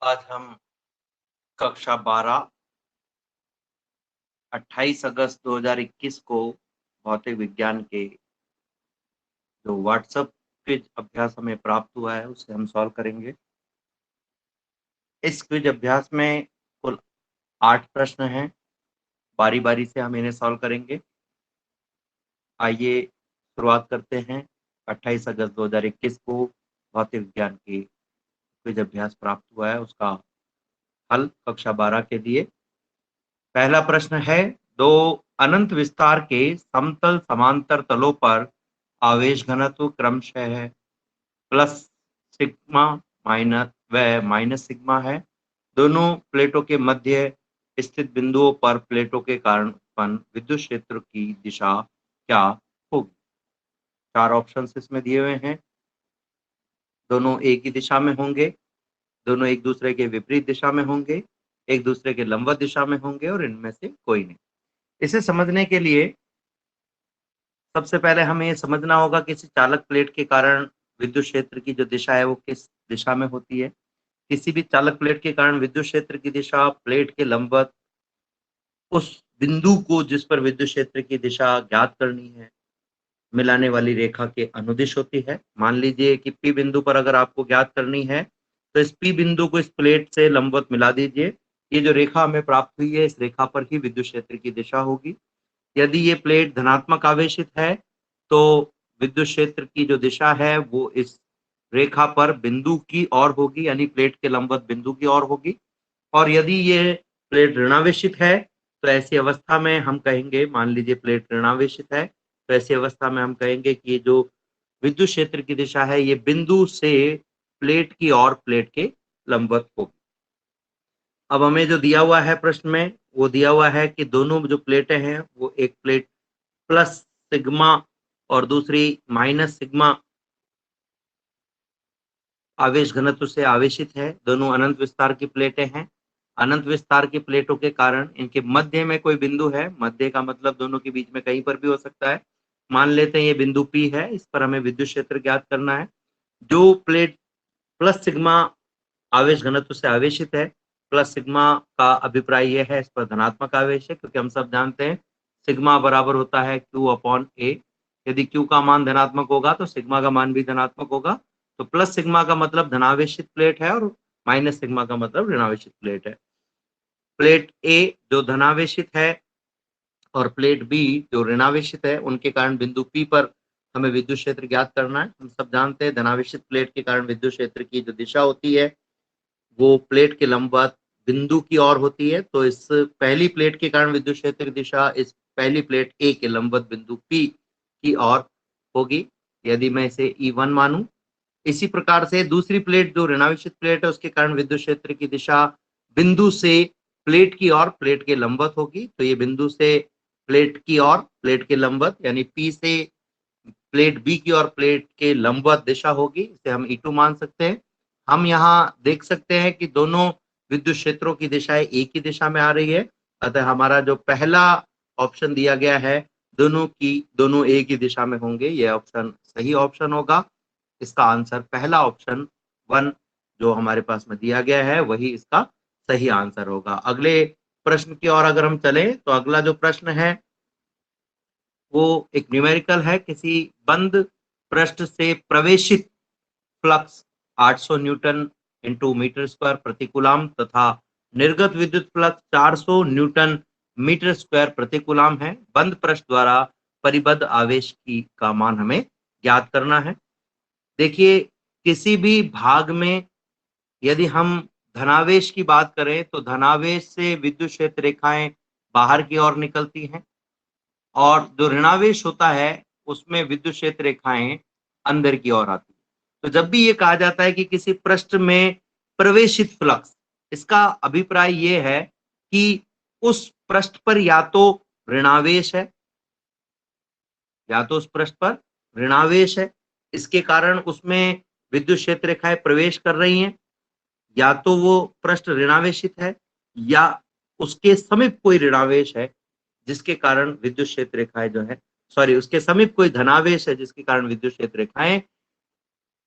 आज हम कक्षा 12 28 अगस्त 2021 को भौतिक विज्ञान के जो व्हाट्सएप क्विज अभ्यास हमें प्राप्त हुआ है उसे हम सॉल्व करेंगे। इस क्विज अभ्यास में कुल 8 प्रश्न हैं। बारी-बारी से हम इन्हें सॉल्व करेंगे। आइए शुरुआत करते हैं। 28 अगस्त 2021 को भौतिक विज्ञान के क्विज अभ्यास प्राप्त हुआ है, उसका हल कक्षा 12 के लिए। पहला प्रश्न है, दो अनंत विस्तार के समतल समांतर तलों पर आवेश घनत्व क्रमशः प्लस सिग्मा माइनस व माइनस सिग्मा है। दोनों प्लेटों के मध्य स्थित बिंदुओं पर प्लेटों के कारण उत्पन्न विद्युत क्षेत्र की दिशा क्या होगी? 4 ऑप्शंस इसमें दिए हुए हैं। दोनों एक ही दिशा में होंगे, दोनों एक दूसरे के विपरीत दिशा में होंगे, एक दूसरे के लंबवत दिशा में होंगे और इनमें से कोई नहीं। इसे समझने के लिए सबसे पहले हमें ये समझना होगा किसी चालक प्लेट के कारण विद्युत क्षेत्र की जो दिशा है वो किस दिशा में होती है। किसी भी चालक प्लेट के कारण विद्युत क्षेत्र की दिशा प्लेट के लंबवत उस बिंदु को जिस पर विद्युत क्षेत्र की दिशा ज्ञात करनी है मिलाने वाली रेखा के अनुदिश होती है। मान लीजिए कि P बिंदु पर अगर आपको ज्ञात करनी है तो इस P बिंदु को इस प्लेट से लंबवत मिला दीजिए। ये जो रेखा हमें प्राप्त हुई है इस रेखा पर ही विद्युत क्षेत्र की दिशा होगी। यदि ये प्लेट धनात्मक आवेशित है तो विद्युत क्षेत्र की जो दिशा है वो इस रेखा पर बिंदु की ओर होगी, यानी प्लेट के लंबवत बिंदु की ओर होगी। और यदि ये प्लेट ऋणावेशित है तो ऐसी अवस्था में हम कहेंगे, मान लीजिए प्लेट ऋणावेशित है तो ऐसी अवस्था में हम कहेंगे कि जो विद्युत क्षेत्र की दिशा है ये बिंदु से प्लेट की ओर प्लेट के लंबवत होगी। अब हमें जो दिया हुआ है प्रश्न में वो दिया हुआ है कि दोनों जो प्लेटें हैं वो एक प्लेट प्लस सिग्मा और दूसरी माइनस सिग्मा आवेश घनत्व से आवेशित है। दोनों अनंत विस्तार की प्लेटें हैं। अनंत विस्तार की प्लेटों के कारण इनके मध्य में कोई बिंदु है। मध्य का मतलब दोनों के बीच में कहीं पर भी हो सकता है। मान लेते हैं ये बिंदु P है, इस पर हमें विद्युत क्षेत्र ज्ञात करना है। जो प्लेट प्लस सिग्मा आवेश घनत्व से आवेशित है, प्लस सिग्मा का अभिप्राय यह है इस पर धनात्मक आवेश है, क्योंकि हम सब जानते हैं सिग्मा बराबर होता है Q/A। यदि Q का मान धनात्मक होगा तो सिग्मा का मान भी धनात्मक होगा। तो प्लस सिग्मा का मतलब धनावेशित प्लेट है और माइनस सिग्मा का मतलब ऋणावेशित प्लेट है। प्लेट A जो धनावेशित है और प्लेट B जो ऋणावेशित है, उनके कारण बिंदु P पर हमें विद्युत क्षेत्र ज्ञात करना है। हम सब जानते हैं धनावेशित प्लेट के कारण विद्युत क्षेत्र की जो दिशा होती है वो प्लेट के लंबवत बिंदु की ओर होती है। तो इस पहली प्लेट के कारण विद्युत क्षेत्र की दिशा इस पहली प्लेट A के लंबवत बिंदु P की ओर होगी, यदि मैं इसे E1 मानूं। इसी प्रकार से दूसरी प्लेट जो ऋणावेशित प्लेट है उसके कारण विद्युत क्षेत्र की दिशा बिंदु से प्लेट की ओर प्लेट के लंबवत होगी। तो ये बिंदु से प्लेट की ओर प्लेट के लंबवत यानी P से प्लेट B की ओर प्लेट के लंबवत दिशा होगी, इसे हम E2 मान सकते हैं। हम यहाँ देख सकते हैं कि दोनों विद्युत क्षेत्रों की दिशाएं एक ही दिशा में आ रही है। अतः हमारा जो पहला ऑप्शन दिया गया है दोनों एक ही दिशा में होंगे, यह ऑप्शन सही ऑप्शन होगा। इसका आंसर पहला ऑप्शन 1 जो हमारे पास में दिया गया है वही इसका सही आंसर होगा। अगले प्रश्न की ओर अगर हम चलें तो अगला जो प्रश्न है वो एक न्यूमेरिकल है। किसी बंद पृष्ठ से प्रवेशित flux 800 newton into metre square प्रति कूलाम तथा निर्गत विद्युत फ्लक्स 400 न्यूटन मीटर स्क्वायर प्रति कूलाम है। बंद पृष्ठ द्वारा परिबद्ध आवेश की का मान हमें ज्ञात करना है। देखिए, किसी भी भाग में यदि हम धनावेश की बात करें तो धनावेश से विद्युत क्षेत्र रेखाएं बाहर की ओर निकलती हैं और जो ऋणावेश होता है उसमें विद्युत क्षेत्र रेखाएं अंदर की ओर आती है। तो जब भी ये कहा जाता है कि किसी पृष्ठ में प्रवेशित फ्लक्स, इसका अभिप्राय ये है कि उस पृष्ठ पर या तो ऋणावेश है या तो उस पृष्ठ पर ऋणावेश है, इसके कारण उसमें विद्युत क्षेत्र रेखाएं प्रवेश कर रही हैं, या तो वो पृष्ठ ऋणावेशित है या उसके समीप कोई ऋणावेश है जिसके कारण विद्युत क्षेत्र रेखाएं जो है, सॉरी, उसके समीप कोई धनावेश है जिसके कारण विद्युत क्षेत्र रेखाएं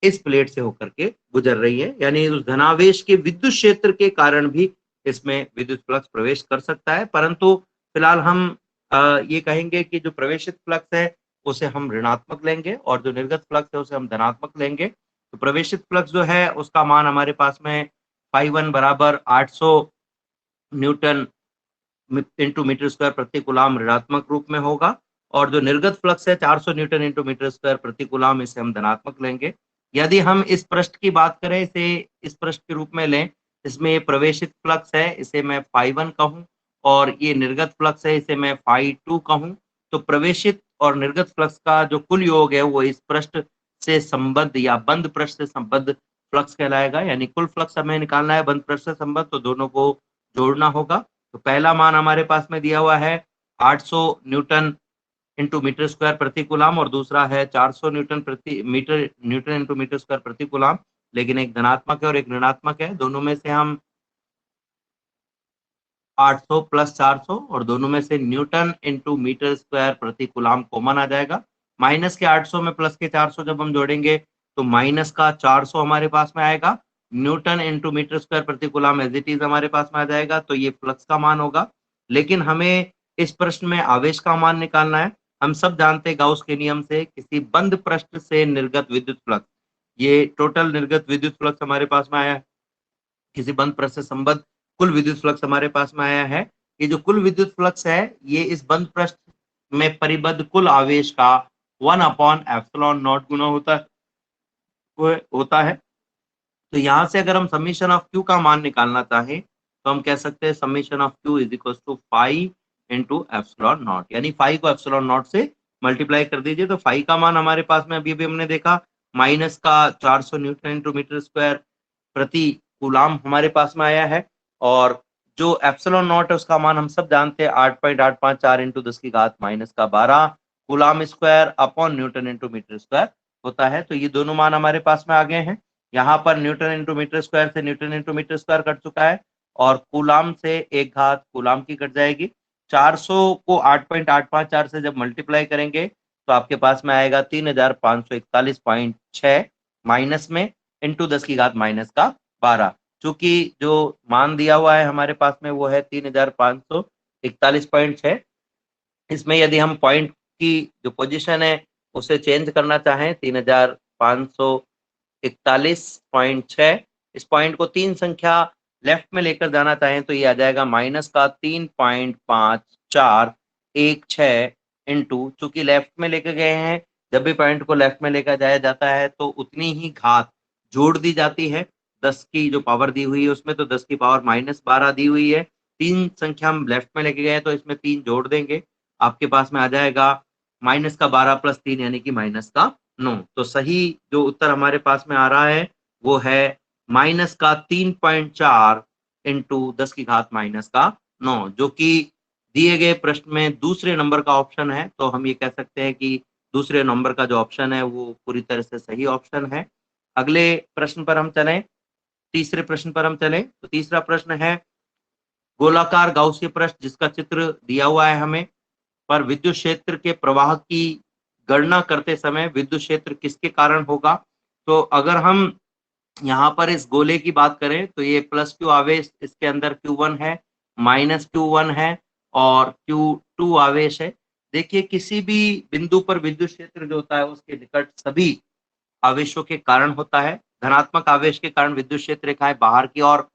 इस प्लेट से होकर के गुजर रही है, यानी उस धनावेश के विद्युत क्षेत्र के कारण भी इसमें विद्युत फ्लक्स प्रवेश कर सकता है। परंतु फिलहाल हम ये कहेंगे कि जो प्रवेशित फ्लक्स है उसे हम ऋणात्मक लेंगे और जो निर्गत फ्लक्स है उसे हम धनात्मक लेंगे। तो प्रवेशित फ्लक्स जो है उसका मान हमारे पास में phi1 बराबर 800 न्यूटन इंटू मीटर स्क्वायर प्रति कूलाम ऋणात्मक रूप में होगा, और जो निर्गत फ्लक्स है 400 न्यूटन इंटू मीटर स्क्वायर प्रति कूलाम, इसे हम धनात्मक लेंगे। यदि हम इस पृष्ठ की बात करें, इसे इस पृष्ठ के रूप में लें, इसमें ये प्रवेशित फ्लक्स है, इसे मैं phi1 कहूं, और ये निर्गत फ्लक्स है, इसे मैं phi2 कहूं। तो प्रवेशित और निर्गत फ्लक्स का जो कुल योग है वो इस पृष्ठ से संबद्ध या बंद पृष्ठ से संबद्ध फ्लक्स कहलाएगा। यानी कुल फ्लक्स हमें निकालना है बंद पृष्ठ से संबद्ध, तो दोनों को जोड़ना होगा। तो पहला मान हमारे पास में दिया हुआ है 800 न्यूटन इंटू मीटर स्क्वायर प्रति कूलाम, और दूसरा है 400 न्यूटन इंटू मीटर स्क्वायर प्रति कूलाम, लेकिन एक धनात्मक है और एक ऋणात्मक है। दोनों में से हम 800 प्लस 400 और दोनों में से न्यूटन इंटू मीटर स्क्वायर प्रति कूलाम कॉमन आ जाएगा। माइनस के 800 में प्लस के 400 जब हम जोड़ेंगे तो माइनस का 400 हमारे पास में आएगा। न्यूटन इंटू मीटर स्क्वायर प्रति कूलाम एज इट इज हमारे पास में आ जाएगा। तो ये फ्लक्स का मान होगा, लेकिन हमें इस प्रश्न में आवेश का मान निकालना है। हम सब जानते हैं गाउस के नियम से किसी बंद पृष्ठ से निर्गत विद्युत फ्लक्स, ये टोटल निर्गत विद्युत फ्लक्स हमारे पास में आया है, किसी बंद पृष्ठ से संबद्ध कुल विद्युत फ्लक्स हमारे पास में आया है। ये जो कुल विद्युत फ्लक्स है ये इस बंद पृष्ठ में परिबद्ध कुल आवेश का 1/ε0 गुना होता है। तो यहाँ से अगर हम समीशन ऑफ क्यू का मान निकालना चाहें तो हम कह सकते हैं summation of Q is equal to phi into epsilon naught, यानी फाई को एप्सिलॉन नॉट से मल्टीप्लाई कर दीजिए। तो फाई का मान हमारे पास में अभी हमने देखा माइनस का 400 न्यूटन इंटू मीटर स्क्वायर प्रति कूलाम हमारे पास में आया है, और जो एप्सिलॉन नॉट है उसका मान हम सब जानते हैं 8.854 इंटू 10 की घात माइनस का 12 coulomb square upon newton into metre square होता है। तो ये दोनों मान हमारे पास में आ गए हैं। यहाँ पर न्यूटन इंटू मीटर स्क्वायर से newton into metre square cut चुका है, और कूलाम से एक घात कूलाम की कट जाएगी। 400 को 8.854 से जब मल्टीप्लाई करेंगे तो आपके पास में आएगा 3541.6 माइनस में इंटू 10 की घात माइनस का 12। चूंकि जो मान दिया हुआ है हमारे पास में वो है 3541.6। इसमें यदि हम पॉइंट की जो पोजीशन है उसे चेंज करना चाहें 3541.6, इस पॉइंट को 3 संख्या लेफ्ट में लेकर जाना चाहें तो ये आ जाएगा माइनस का 3.5416 इंटू, चूंकि लेफ्ट में लेकर गए हैं, जब भी पॉइंट को लेफ्ट में लेकर जाया जाता है तो उतनी ही घात जोड़ दी जाती है। 10 की जो पावर दी हुई है उसमें तो 10 की पावर -12 दी हुई है। 3 संख्या हम लेफ्ट में लेके गए तो इसमें 3 जोड़ देंगे, आपके पास में आ जाएगा माइनस का 12 प्लस 3 यानी कि माइनस का 9। तो सही जो उत्तर हमारे पास में आ रहा है वो है माइनस का 3.4 इंटू 10 की घात माइनस का 9, जो कि दिए गए प्रश्न में दूसरे नंबर का ऑप्शन है। तो हम ये कह सकते हैं कि दूसरे नंबर का जो ऑप्शन है वो पूरी तरह से सही ऑप्शन है। अगले प्रश्न पर हम चलें, तीसरे प्रश्न पर हम चलें। तो तीसरा प्रश्न है गोलाकार गाउसीय पृष्ठ जिसका चित्र दिया हुआ है हमें, पर विद्युत क्षेत्र के प्रवाह की गणना करते समय विद्युत क्षेत्र किसके कारण होगा। तो अगर हम यहाँ पर इस गोले की बात करें तो ये प्लस क्यू आवेश इसके अंदर Q1 है, माइनस Q1 है और Q2 आवेश है। देखिए किसी भी बिंदु पर विद्युत क्षेत्र जो होता है उसके निकट सभी आवेशों के कारण होता है। धनात्मक आवेश के कारण विद्युत क्षेत्र रेखाएं बाहर की ओर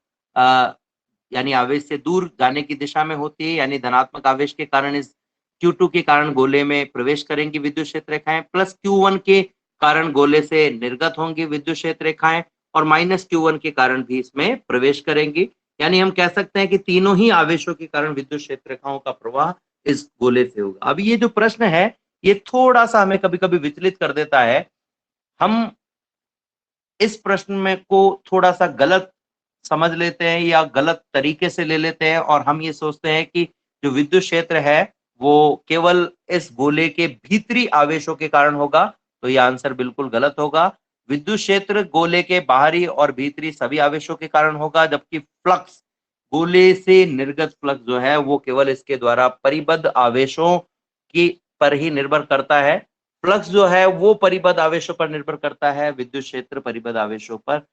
यानी आवेश से दूर जाने की दिशा में होती है, यानी धनात्मक आवेश के कारण इस Q2 के कारण गोले में प्रवेश करेंगी विद्युत क्षेत्र रेखाएं, प्लस Q1 के कारण गोले से निर्गत होंगी विद्युत क्षेत्र रेखाएं, और माइनस Q1 के कारण भी इसमें प्रवेश करेंगी। यानी हम कह सकते हैं कि तीनों ही आवेशों के कारण विद्युत क्षेत्र रेखाओं का प्रवाह इस गोले से होगा। अब ये जो प्रश्न है ये थोड़ा सा हमें कभी कभी विचलित कर देता है। हम इस प्रश्न में को थोड़ा सा गलत समझ लेते हैं या गलत तरीके से ले लेते हैं, और हम ये सोचते हैं कि जो विद्युत क्षेत्र है वो केवल इस गोले के भीतरी आवेशों के कारण होगा। तो यह आंसर बिल्कुल गलत होगा। विद्युत क्षेत्र गोले के बाहरी और भीतरी सभी आवेशों के कारण होगा, जबकि फ्लक्स गोले से निर्गत फ्लक्स जो है वो केवल इसके द्वारा परिबद्ध आवेशों की पर ही निर्भर करता है। फ्लक्स जो है वो परिबद्ध आवेशों पर निर्भर करता है, विद्युत क्षेत्र परिबद्ध आवेशों पर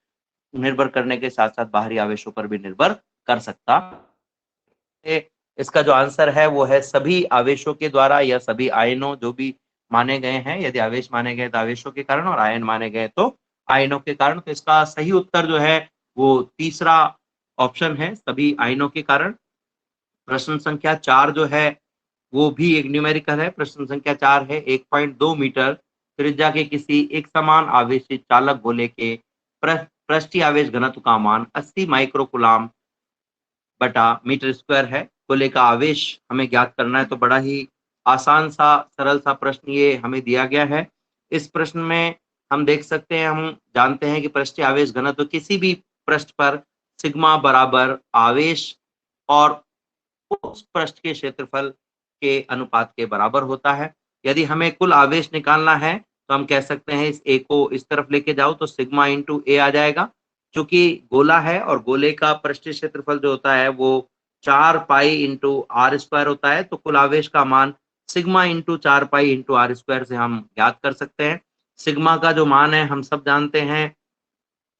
निर्भर करने के साथ साथ बाहरी आवेशों पर भी निर्भर कर सकता है। इसका जो आंसर है वो है सभी आवेशों के द्वारा या सभी आयनों जो भी माने गए हैं, यदि आवेश माने गए तो आवेशों के कारण और आयन माने गए तो आयनों के कारण। तो इसका सही उत्तर जो है वो तीसरा ऑप्शन है, सभी आयनों के कारण। प्रश्न संख्या 4 जो है वो भी एक न्यूमेरिकल है। प्रश्न संख्या 4 है 1.2 मीटर त्रिज्या के किसी एक समान आवेशित चालक गोले के पृष्ठीय आवेश घनत्व का मान 80 माइक्रोकूलाम बटा मीटर स्क्वायर है। गोले का आवेश हमें ज्ञात करना है, तो बड़ा ही आसान सा सरल सा प्रश्न ये हमें दिया गया है। इस प्रश्न में हम देख सकते हैं, हम जानते हैं कि पृष्ठीय आवेश घनत्व किसी भी पृष्ठ पर सिग्मा बराबर आवेश और उस पृष्ठ के क्षेत्रफल के अनुपात के बराबर होता है। यदि हमें कुल आवेश निकालना है तो हम कह सकते हैं इस ए को इस तरफ लेके जाओ तो सिग्मा इंटू ए आ जाएगा। चूंकि गोला है और गोले का पृष्ठीय क्षेत्रफल जो होता है वो 4 पाई इंटू आर स्क्वायर होता है, तो कुल आवेश का मान sigma into 4 pi into R square से हम ज्ञात कर सकते हैं। सिग्मा का जो मान है हम सब जानते हैं,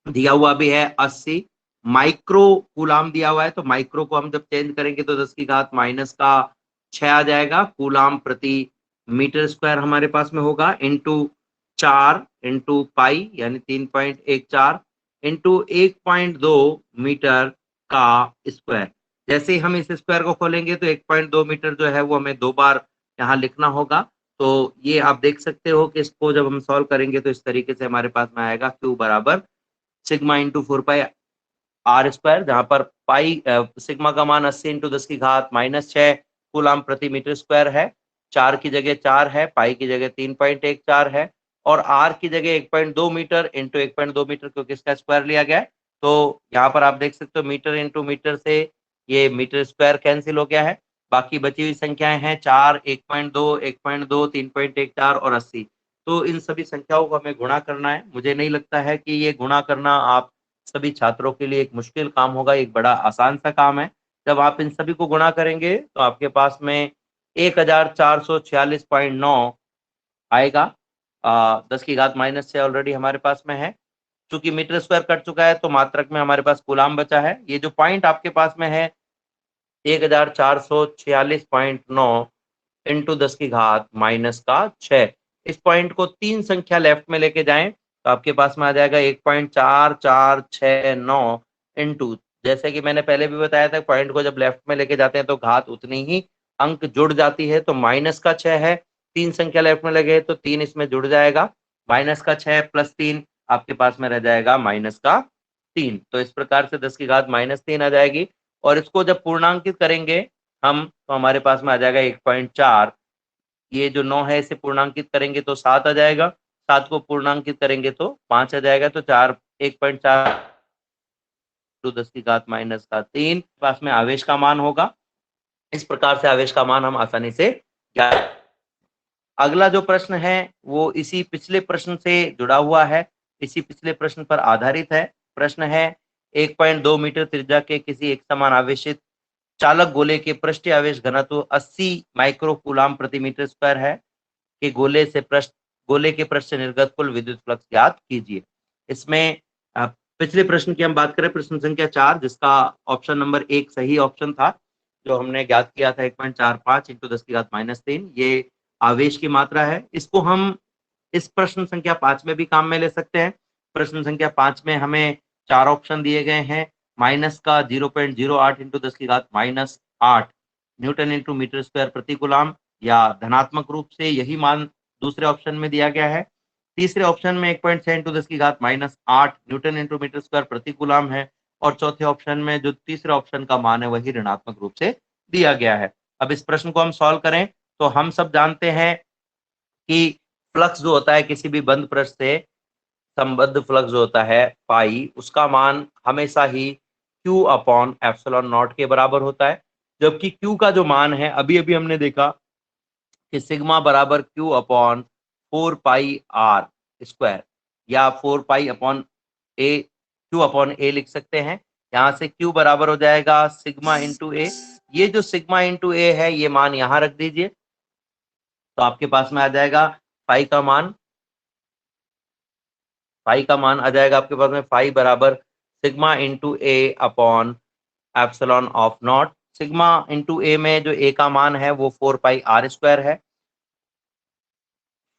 दिया हुआ भी है 80 माइक्रो कूलाम दिया हुआ है, तो माइक्रो को हम जब चेंज करेंगे तो 10 की घात माइनस का 6 आ जाएगा। कूलाम प्रति मीटर स्क्वायर हमारे पास में होगा, इंटू 4 इंटू पाई यानी 3.14 इंटू 1.2 मीटर का स्क्वायर। जैसे ही हम इस स्क्वायर को खोलेंगे तो 1.2 मीटर जो है वो हमें 2 बार यहाँ लिखना होगा। तो ये आप देख सकते हो कि इसको जब हम सॉल्व करेंगे तो इस तरीके से हमारे पास में आएगा क्यू बराबर sigma into 4 pi R square, जहां पर पाई सिग्मा का मान 80 इंटू 10 की घात माइनस 6 कूलाम प्रति मीटर स्क्वायर है। 4 की जगह 4 है, पाई की जगह 3.14 है और आर की जगह 1.2 मीटर इंटू 1.2 मीटर क्योंकि इसका स्क्वायर लिया गया है। तो यहाँ पर आप देख सकते हो मीटर इंटू मीटर से ये मीटर स्क्वायर कैंसिल हो गया है। बाकी बची हुई संख्याएं हैं 4, 1.2, 1.2, 3.14 और 80। तो इन सभी संख्याओं को हमें गुणा करना है। मुझे नहीं लगता है कि ये गुणा करना आप सभी छात्रों के लिए एक मुश्किल काम होगा, एक बड़ा आसान सा काम है। जब आप इन सभी को गुणा करेंगे तो आपके पास में 1446.9 आएगा। 10 की घात माइनस 6 ऑलरेडी हमारे पास में है। चूंकि मीटर स्क्वायर कट चुका है तो मात्रक में हमारे पास कूलाम बचा है। ये जो पॉइंट आपके पास में है 1446.9 इंटू 10 की घात माइनस का 6, इस पॉइंट को 3 संख्या लेफ्ट में लेके जाएं तो आपके पास में आ जाएगा 1.4469 इंटू, जैसे कि मैंने पहले भी बताया था पॉइंट को जब लेफ्ट में लेके जाते हैं तो घात उतनी ही अंक जुड़ जाती है। तो माइनस का 6 है, 3 संख्या लेफ्ट में लगे तो 3 इसमें जुड़ जाएगा, माइनस का 6 प्लस 3 आपके पास में रह जाएगा माइनस का 3। तो इस प्रकार से 10 की घात माइनस 3 आ जाएगी और इसको जब पूर्णांकित करेंगे हम तो हमारे पास में आ जाएगा 1.4। ये जो 9 है इसे पूर्णांकित करेंगे तो 7 आ जाएगा, 7 को पूर्णांकित करेंगे तो 5 आ जाएगा। तो 4 1.4 तो 10 की घात माइनस का 3 पास में आवेश का मान होगा। इस प्रकार से आवेश का मान हम आसानी से ज्ञात। अगला जो प्रश्न है वो इसी पिछले प्रश्न से जुड़ा हुआ है, इसी पिछले प्रश्न पर आधारित है। प्रश्न है 1.2 मीटर त्रिज्या के किसी एक समान आवेशित चालक गोले के पृष्ठीय आवेश घनत्व 80 माइक्रो कूलाम प्रति मीटर स्क्वायर है कि गोले के पृष्ठ से निर्गत कुल विद्युत फ्लक्स ज्ञात कीजिए। इसमें पिछले प्रश्न की हम बात करें, प्रश्न संख्या 4 जिसका ऑप्शन नंबर 1 सही ऑप्शन था, जो हमने ज्ञात किया था 1.45 इंटू 10 की घात माइनस 3, ये आवेश की मात्रा है। इसको हम इस प्रश्न संख्या 5 में भी काम में ले सकते हैं। प्रश्न संख्या 5 में हमें 4 ऑप्शन दिए गए हैं, माइनस का 0.08 इंटू 10 की घात minus 8 newton into metre square प्रति कूलाम, या धनात्मक रूप से यही मान दूसरे ऑप्शन में दिया गया है। तीसरे ऑप्शन में 1.6 इंटू 10 की घात minus 8 newton into metre square प्रति कूलाम है और चौथे ऑप्शन में जो तीसरे ऑप्शन का मान है वही ऋणात्मक रूप से दिया गया है। अब इस प्रश्न को हम सॉल्व करें तो हम सब जानते हैं कि फ्लक्स जो होता है किसी भी बंद पृष्ठ से संबद्ध फ्लक्स जो होता है पाई, उसका मान हमेशा ही Q अपॉन एप्सिलॉन नॉट के बराबर होता है। जबकि Q का जो मान है अभी अभी हमने देखा कि सिग्मा बराबर Q upon 4 pi R square या 4 pi upon A, Q upon A लिख सकते हैं। यहाँ से Q बराबर हो जाएगा सिग्मा इंटू ए। ये जो सिग्मा इंटू ए है ये मान यहाँ रख दीजिए तो आपके पास में आ जाएगा फाई का मान आ जाएगा आपके पास में फाई बराबर sigma into a upon epsilon of naught. Sigma into a में जो ए का मान है वो 4 पाई आर स्क्वायर है।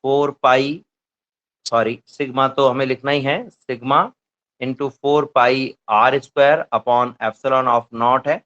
4 पाई सॉरी सिग्मा तो हमें लिखना ही है, sigma into 4 pi R square upon epsilon of naught है।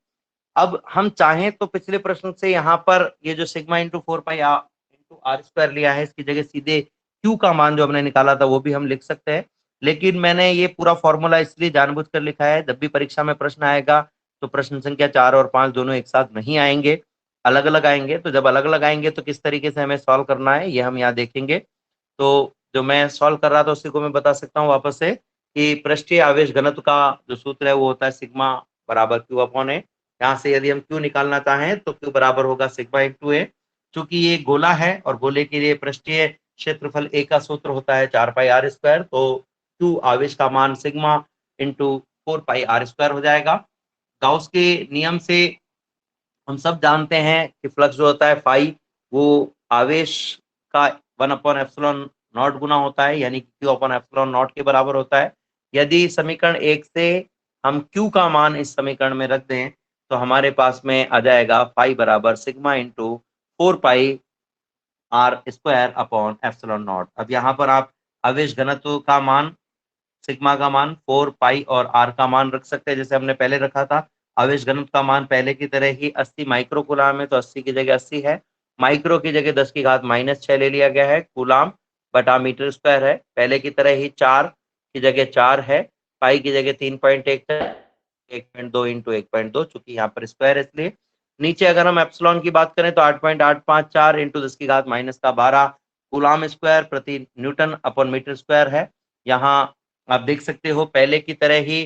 अब हम चाहें तो पिछले प्रश्न से यहाँ पर ये जो sigma into 4 pi into R square लिया है, इसकी जगह सीधे क्यू का मान जो हमने निकाला था वो भी हम लिख सकते हैं। लेकिन मैंने ये पूरा फॉर्मूला इसलिए जानबूझकर लिखा है, जब भी परीक्षा में प्रश्न आएगा तो प्रश्न संख्या 4 और 5 दोनों एक साथ नहीं आएंगे, अलग अलग आएंगे। तो जब अलग अलग आएंगे तो किस तरीके से हमें सॉल्व करना है ये हम यहाँ देखेंगे। तो जो मैं सॉल्व कर रहा था उसी को मैं बता सकता हूँ वापस से कि पृष्ठीय आवेश घनत्व का जो सूत्र है वो होता है सिग्मा बराबर क्यू अपॉन ए। यहाँ से यदि हम क्यू निकालना चाहें तो क्यू बराबर होगा सिग्मा इंटू ए। चूंकि ये गोला है और गोले के लिए पृष्ठीय क्षेत्रफल ए का सूत्र होता है 4 पाई आर स्क्वायर, तो क्यू आवेश का मान sigma into 4 pi R square हो जाएगा। गाउस के नियम से हम सब जानते हैं कि फ्लक्स जो होता है फाई वो आवेश का 1 अपॉन एप्सिलॉन नॉट गुना होता है, यानी कि Q अपॉन एप्सिलॉन नॉट के बराबर होता है। यदि समीकरण 1 से हम Q का मान इस समीकरण में रख दें तो हमारे पास में आ जाएगा फाई बराबर sigma into 4 pi R square upon epsilon naught. अब यहाँ पर आप आवेश घनत्व का मान, सिग्मा का मान, 4 पाई और आर का मान रख सकते हैं जैसे हमने पहले रखा था। आवेश घनत्व का मान पहले की तरह ही 80 माइक्रो कूलाम है, तो 80 की जगह 80 है। माइक्रो की जगह 10 की घात -6 ले लिया गया है। कूलाम बटा मीटर स्क्वायर है, पहले की तरह ही 4 की जगह 4 है। पाई की जगह 3.1 1.2 इंटू 1.2, चूंकि यहाँ पर स्क्वायर है इसलिए। नीचे अगर हम एप्सिलॉन की बात करें तो 8.854 इंटू 10 की घात -12 कूलाम स्क्वायर प्रति न्यूटन अपॉन मीटर स्क्वायर है। यहाँ आप देख सकते हो पहले की तरह ही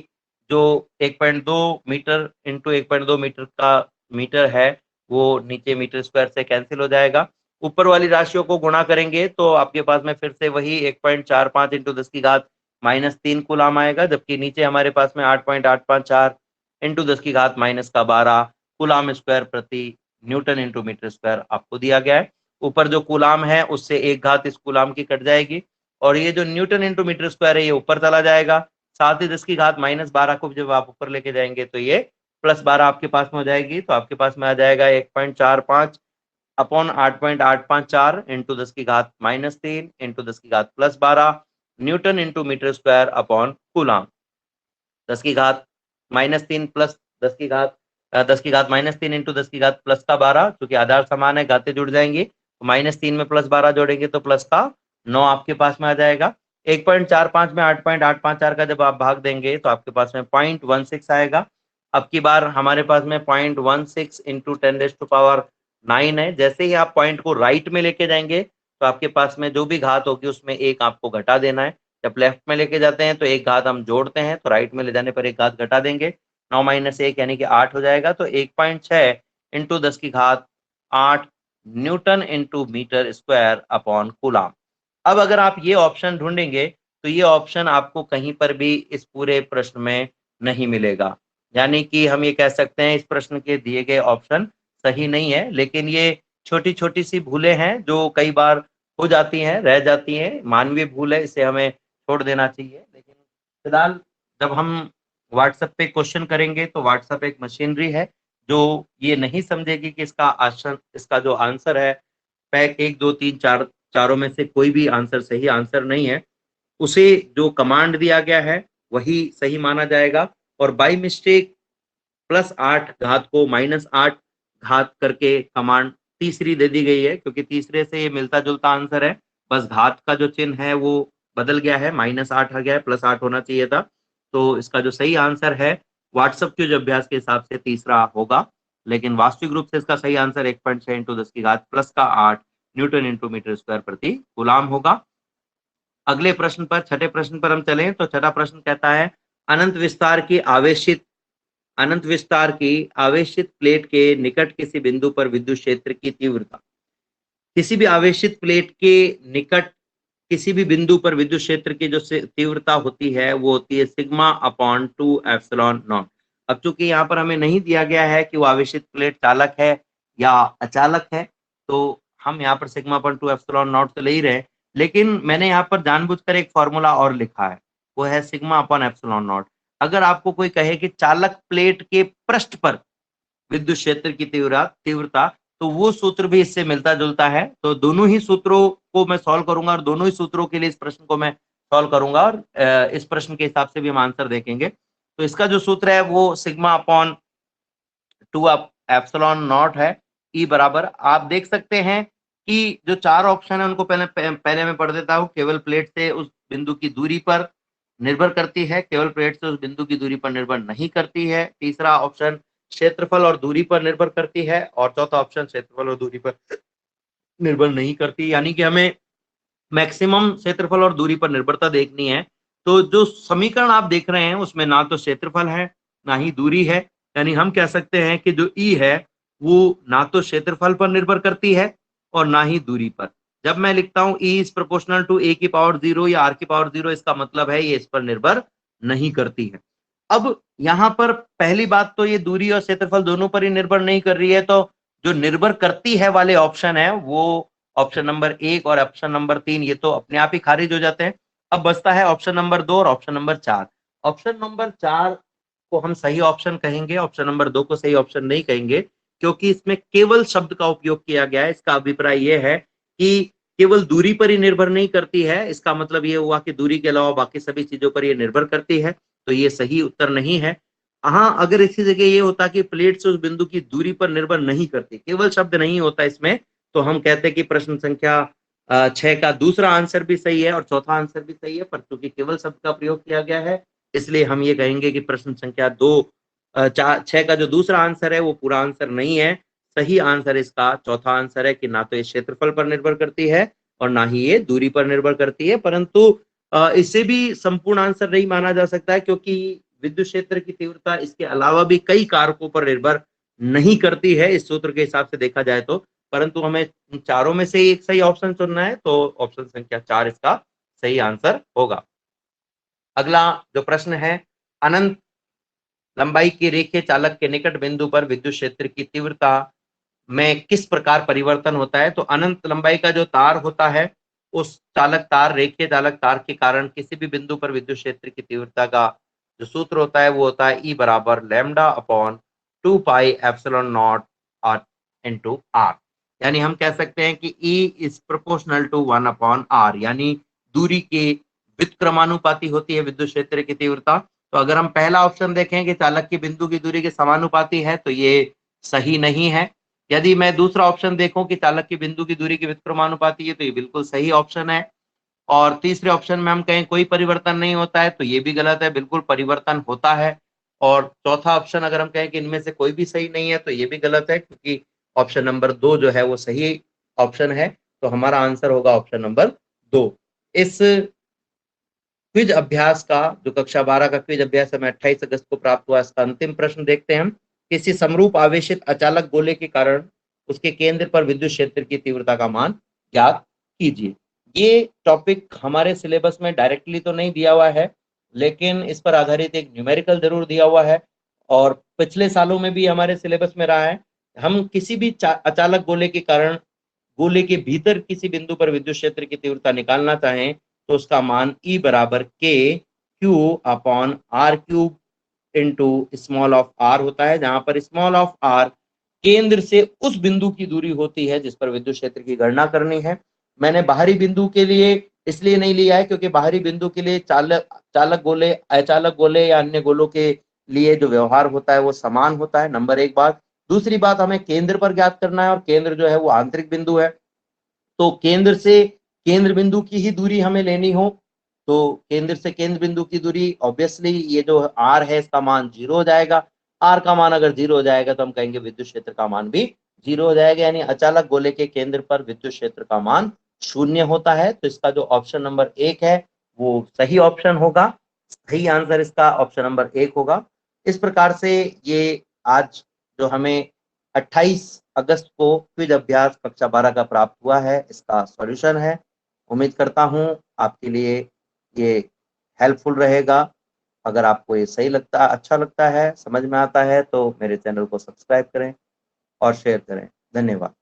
जो 1.2 मीटर इंटू 1.2 मीटर का मीटर है वो नीचे मीटर स्क्वायर से कैंसिल हो जाएगा। ऊपर वाली राशियों को गुणा करेंगे तो आपके पास में फिर से वही 1.45 इंटू 10 की घात -3 कूलाम आएगा, जबकि नीचे हमारे पास में 8.854 इंटू 10 की घात -12 कूलाम स्क्वायर प्रति न्यूटन इंटू मीटर स्क्वायर आपको दिया गया है। ऊपर जो कूलाम है उससे एक घात इस कूलाम की कट जाएगी और ये जो न्यूटन इंटू मीटर स्क्वायर है ये ऊपर चला जाएगा। साथ ही 10 की घात -12 को जब आप ऊपर लेके जाएंगे तो ये +12 आपके पास में हो जाएगी। तो आपके पास में आ जाएगा 1.45 अपॉन 8.854 इंटू 10 की घात -3 इंटू 10 की घात +12 newton into metre square upon coulomb. 10 की घात -3 प्लस 10 की घात 10 की घात -3 इंटू 10 की घात प्लस का 12, क्योंकि आधार समान है घातें जुड़ जाएंगी, तो -3 में +12 जोड़ेंगे तो प्लस का 9 आपके पास में आ जाएगा। 1.45 में 8.854 का जब आप भाग देंगे तो आपके पास में 0.16 आएगा। अब की बार हमारे पास में 0.16 इंटू 10⁹ है। जैसे ही आप पॉइंट को राइट में लेके जाएंगे तो आपके पास में जो भी घात होगी उसमें एक आपको घटा देना है। जब लेफ्ट में लेके जाते हैं तो एक घात हम जोड़ते हैं, तो राइट में ले जाने पर एक घात घटा देंगे। 9 - 1 यानी कि 8 हो जाएगा। तो 1.6 इंटू 10 की घात 8 newton into metre square upon coulomb. अब अगर आप ये ऑप्शन ढूंढेंगे तो ये ऑप्शन आपको कहीं पर भी इस पूरे प्रश्न में नहीं मिलेगा, यानी कि हम ये कह सकते हैं इस प्रश्न के दिए गए ऑप्शन सही नहीं है। लेकिन ये छोटी छोटी सी भूलें हैं जो कई बार हो जाती हैं, रह जाती हैं, मानवीय भूल है, इसे हमें छोड़ देना चाहिए। लेकिन फिलहाल जब हम व्हाट्सएप पे क्वेश्चन करेंगे तो व्हाट्सएप एक मशीनरी है जो ये नहीं समझेगी कि इसका जो आंसर है पैक 1 2 3 4 चारों में से कोई भी आंसर सही आंसर नहीं है। उसे जो कमांड दिया गया है वही सही माना जाएगा और बाई मिस्टेक +8 घात को -8 घात करके कमांड तीसरी दे दी गई है, क्योंकि तीसरे से ये मिलता जुलता आंसर है, बस घात का जो चिन्ह है वो बदल गया है, -8 आ गया है, +8 होना चाहिए था। तो इसका जो सही आंसर है व्हाट्सएप के जो अभ्यास के हिसाब से तीसरा होगा, लेकिन वास्तविक रूप से इसका सही आंसर 1.6 इंटू 10 की घात प्लस का 8 न्यूटन इंटू मीटर स्क्वायर प्रति कूलाम होगा। अगले प्रश्न पर, छठे प्रश्न पर हम चलें तो छठा प्रश्न कहता है अनंत विस्तार की आवेशित प्लेट के निकट किसी बिंदु पर विद्युत क्षेत्र की तीव्रता। किसी भी आवेशित प्लेट के निकट किसी भी बिंदु पर विद्युत क्षेत्र की जो तीव्रता होती है वो होती है सिग्मा अपॉन 2 एप्सिलॉन नॉट। अब चूंकि यहाँ पर हमें नहीं दिया गया है कि वो आवेशित प्लेट चालक है या अचालक है, तो हम यहाँ पर सिग्मा अपॉन 2 एप्सिलॉन नॉट तो ले ही रहे हैं, लेकिन मैंने यहाँ पर जानबूझकर एक फॉर्मूला और लिखा है, वो है सिग्मा अपॉन एप्सिलॉन नॉट। अगर आपको कोई कहे कि चालक प्लेट के पृष्ठ पर विद्युत क्षेत्र की तीव्रता, तो वो सूत्र भी इससे मिलता जुलता है। तो दोनों ही सूत्रों को मैं सॉल्व करूंगा और दोनों ही सूत्रों के लिए इस प्रश्न को मैं सॉल्व करूंगा और इस प्रश्न के हिसाब से भी हम आंसर देखेंगे। तो इसका जो सूत्र है वो सिग्मा अपॉन 2 एप्सिलॉन नॉट है। ई बराबर आप देख सकते हैं कि जो चार ऑप्शन है उनको पहले मैं पढ़ देता हूँ। केवल प्लेट से उस बिंदु की दूरी पर निर्भर करती है, केवल प्लेट से उस बिंदु की दूरी पर निर्भर नहीं करती है। तीसरा ऑप्शन क्षेत्रफल और दूरी पर निर्भर करती है और चौथा ऑप्शन क्षेत्रफल और दूरी पर निर्भर नहीं करती। यानी कि हमें मैक्सिमम क्षेत्रफल और दूरी पर निर्भरता देखनी है। तो जो समीकरण आप देख रहे हैं उसमें ना तो क्षेत्रफल है ना ही दूरी है, यानी हम कह सकते हैं कि जो ई है वो ना तो क्षेत्रफल पर निर्भर करती है और ना ही दूरी पर। जब मैं लिखता हूं ई इज प्रोपोर्शनल टू ए की पावर 0 या आर की पावर 0, इसका मतलब है ये इस पर निर्भर नहीं करती है। अब यहाँ पर पहली बात तो ये दूरी और क्षेत्रफल दोनों पर ही निर्भर नहीं कर रही है, तो जो निर्भर करती है वाले ऑप्शन है वो ऑप्शन नंबर 1 और ऑप्शन नंबर 3 ये तो अपने आप ही खारिज हो जाते हैं। अब बचता है ऑप्शन नंबर 2 और ऑप्शन नंबर 4। ऑप्शन नंबर 4 को हम सही ऑप्शन कहेंगे, ऑप्शन नंबर 2 को सही ऑप्शन नहीं कहेंगे, क्योंकि इसमें केवल शब्द का उपयोग किया गया है। इसका अभिप्राय यह है कि केवल दूरी पर ही निर्भर नहीं करती है, इसका मतलब ये हुआ कि दूरी के अलावा बाकी सभी चीजों पर यह निर्भर करती है, तो ये सही उत्तर नहीं है। हाँ, अगर इसी जगह ये होता कि प्लेट से उस बिंदु की दूरी पर निर्भर नहीं करती, केवल शब्द नहीं होता इसमें, तो हम कहते हैं कि प्रश्न संख्या 6 का दूसरा आंसर भी सही है और चौथा आंसर भी सही है, पर चूंकि केवल शब्द का प्रयोग किया गया है इसलिए हम ये कहेंगे कि प्रश्न संख्या 6 का जो दूसरा आंसर है वो पूरा आंसर नहीं है। सही आंसर इसका चौथा आंसर है कि ना तो ये क्षेत्रफल पर निर्भर करती है और ना ही ये दूरी पर निर्भर करती है, परंतु इसे भी संपूर्ण आंसर नहीं माना जा सकता है, क्योंकि विद्युत क्षेत्र की तीव्रता इसके अलावा भी कई कारकों पर निर्भर नहीं करती है इस सूत्र के हिसाब से देखा जाए तो। परंतु हमें चारों में से एक सही ऑप्शन चुनना है, तो ऑप्शन संख्या 4 इसका सही आंसर होगा। अगला जो प्रश्न है, अनंत लंबाई के रेखीय चालक के निकट बिंदु पर विद्युत क्षेत्र की तीव्रता में किस प्रकार परिवर्तन होता है। तो अनंत लंबाई का जो तार होता है उस चालक तार, रेखीय चालक तार के कारण किसी भी बिंदु पर विद्युत क्षेत्र की तीव्रता का जो सूत्र होता है वो होता है ई बराबर lambda upon 2 pi epsilon naught R into R. यानी हम कह सकते हैं कि E is proportional to 1 upon R, यानी दूरी के व्युत्क्रमानुपाती होती है विद्युत क्षेत्र की तीव्रता। तो अगर हम पहला ऑप्शन देखें कि चालक की बिंदु की दूरी के समानुपाती है तो ये सही नहीं है। यदि मैं दूसरा ऑप्शन देखूं कि चालक की बिंदु की दूरी के व्युत्क्रमानुपाती है तो ये बिल्कुल सही ऑप्शन है। और तीसरे ऑप्शन में हम कहें कोई परिवर्तन नहीं होता है तो ये भी गलत है, बिल्कुल परिवर्तन होता है। और चौथा ऑप्शन अगर हम कहें कि इनमें से कोई भी सही नहीं है तो ये भी गलत है, क्योंकि ऑप्शन नंबर 2 जो है वो सही ऑप्शन है। तो हमारा आंसर होगा ऑप्शन नंबर 2। इस क्विज अभ्यास का जो कक्षा 12 का क्विज अभ्यास हमें 28 अगस्त को प्राप्त हुआ, इसका अंतिम प्रश्न देखते हैं हम। किसी समरूप आवेशित अचालक गोले के कारण उसके केंद्र पर विद्युत क्षेत्र की तीव्रता का मान ज्ञात कीजिए। ये टॉपिक हमारे सिलेबस में डायरेक्टली तो नहीं दिया हुआ है, लेकिन इस पर आधारित एक न्यूमेरिकल जरूर दिया हुआ है और पिछले सालों में भी हमारे सिलेबस में रहा है। हम किसी भी अचालक गोले के कारण गोले के भीतर किसी बिंदु पर विद्युत क्षेत्र की तीव्रता निकालना चाहें तो उसका मान E बराबर K Q upon R cube into small of R होता है, जहां पर स्मॉल ऑफ आर केंद्र से उस बिंदु की दूरी होती है जिस पर विद्युत क्षेत्र की गणना करनी है। मैंने बाहरी बिंदु के लिए इसलिए नहीं लिया है क्योंकि बाहरी बिंदु के लिए चालक गोले, अचालक गोले या अन्य गोलों के लिए जो व्यवहार होता है वो समान होता है, नंबर एक बात। दूसरी बात, हमें केंद्र पर ज्ञात करना है और केंद्र जो है वो आंतरिक बिंदु है, तो केंद्र से केंद्र बिंदु की ही दूरी हमें लेनी हो तो केंद्र से केंद्र बिंदु की दूरी ऑब्वियसली ये जो आर है इसका मान 0 हो जाएगा। आर का मान अगर 0 हो जाएगा तो हम कहेंगे विद्युत क्षेत्र का मान भी 0 हो जाएगा, यानी अचालक गोले के केंद्र पर विद्युत क्षेत्र का मान 0 होता है। तो इसका जो ऑप्शन नंबर 1 है वो सही ऑप्शन होगा, सही आंसर इसका ऑप्शन नंबर 1 होगा। इस प्रकार से ये आज जो हमें 28 अगस्त को क्विज अभ्यास कक्षा 12 का प्राप्त हुआ है इसका सॉल्यूशन है। उम्मीद करता हूं आपके लिए ये हेल्पफुल रहेगा। अगर आपको ये सही लगता, अच्छा लगता है, समझ में आता है तो मेरे चैनल को सब्सक्राइब करें और शेयर करें। धन्यवाद।